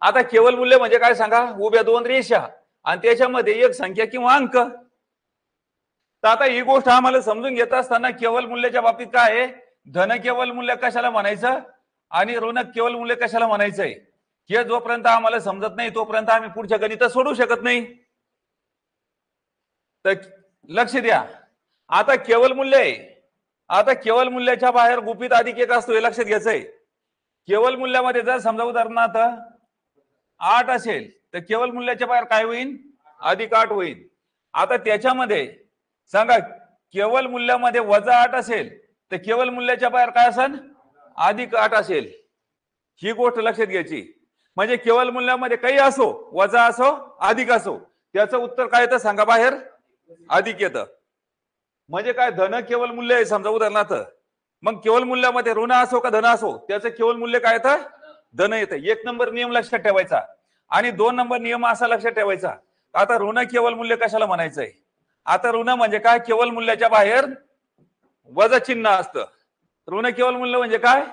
आता केवल मूल्य म्हणजे काय सांगा, उभ्या दोन रेषा आणि त्याच्यामध्ये एक संख्या किंवा अंक. तर आता ही गोष्ट आम्हाला समजून घेत असताना केवल मूल्याच्या बाबतीत काय आहे, धन केवल मूल्य कशाला म्हणायचं आणि ऋण केवल मूल्य कशाला म्हणायचंय, हे जोपर्यंत आम्हाला समजत नाही तोपर्यंत आम्ही पुढच्या गणित सोडू शकत नाही. तर लक्ष द्या, आता केवल मूल्य आहे. आता केवल मूल्याच्या बाहेर गुपित अधिक एक असतो, हे लक्षात घ्यायचंय. केवल मूल्यामध्ये जर समजा उदाहरणार्थ 8 असेल तर केवल मूल्याच्या बाहेर काय होईल, अधिक 8 होईल. आता त्याच्यामध्ये सांगा केवल मूल्यामध्ये -8 असेल तर केवल मूल्याच्या बाहेर काय असेल, अधिक 8 असेल. ही गोष्ट लक्षात घ्यायची. म्हणजे केवल मूल्यामध्ये काही असो, वजा असो अधिक असो, त्याचं उत्तर काय येतं सांगा, बाहेर अधिक येतं. म्हणजे काय, धन केवल मूल्य आहे समजा उदाहरणार्थ, मग केवल मूल्यामध्ये ऋण असो का धन असो त्याचं केवल मूल्य काय येतं, धन येतं. 1 नंबर नियम लक्षात ठेवायचा. आणि 2 नंबर नियम असा लक्षात ठेवायचा, आता ऋण केवल मूल्य कशाला म्हणायचंय. आता ऋण म्हणजे काय, केवल मूल्याच्या बाहेर वजा चिन्ह असतं. ऋण केवल मूल्य म्हणजे काय,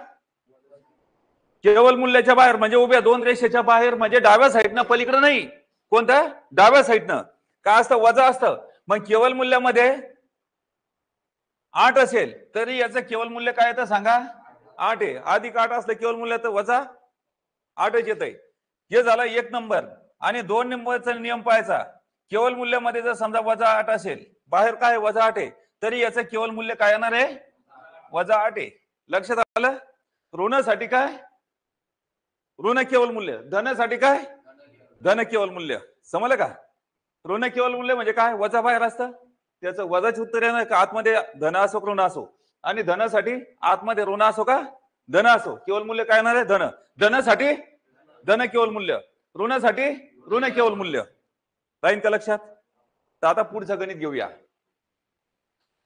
केवल मूल्याच्या बाहेर म्हणजे उभ्या दोन रेषेच्या बाहेर, म्हणजे डाव्या साईडनं पलीकडे नाही, कोणत्या डाव्या साईडनं काय असतं, वजा असतं. मग केवल मूल्यामध्ये 8 असेल तरी याचं केवल मूल्य काय येतं सांगा, 8 आहे. अधिक 8 असलं केवल मूल्य तर वजा 8च येत आहे. हे झालं 1 नंबर. आणि 2 नंबरचा नियम पाहायचा, केवल मूल्यामध्ये जर समजा -8 असेल, बाहेर काय -8 आहे, तरी याचं केवल मूल्य काय येणार आहे, -8 आहे. लक्षात आलं. ऋणासाठी काय, ऋण केवल मूल्य. धनासाठी काय, धन केवल मूल्य. समजलं का. ऋण केवल मूल्य म्हणजे काय, वजा बाहेर असतं, त्याचं वजाचे उत्तर येणार का आतमध्ये धन असो ऋण असो. आणि धनासाठी आतमध्ये ऋण असो का धन असो, केवल मूल्य काय येणार आहे, धन. धनासाठी धन केवल मूल्य, ऋणासाठी ऋण केवल मूल्य. राहील का लक्षात. तर आता पुढचं गणित घेऊया.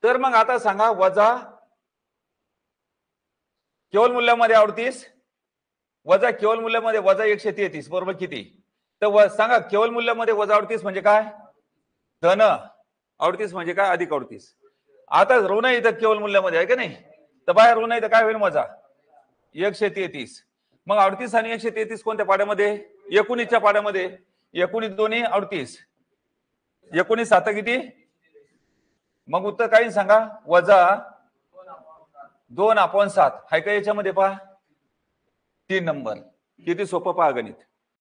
तर मग आता सांगा, वजा केवल मूल्यामध्ये 38 वजा केवल मूल्यामध्ये वजा 133 बरोबर किती. तर सांगा केवल मूल्यामध्ये वजा 38 म्हणजे काय, धन. 38 म्हणजे काय, अधिक 38. आता ऋण इथं केवल मूल्यामध्ये आहे का नाही, तर बाहेर ऋण इथं काय होईल, वजा 133. मग 38 आणि 133 कोणत्या पाड्यामध्ये, 19च्या पाड्यामध्ये. 19 दोन्ही 38, 19 7 किती. मग उत्तर काय सांगा, वजा 2/7 आहे का याच्यामध्ये. पहा 3 नंबर. किती सोपं पहा गणित.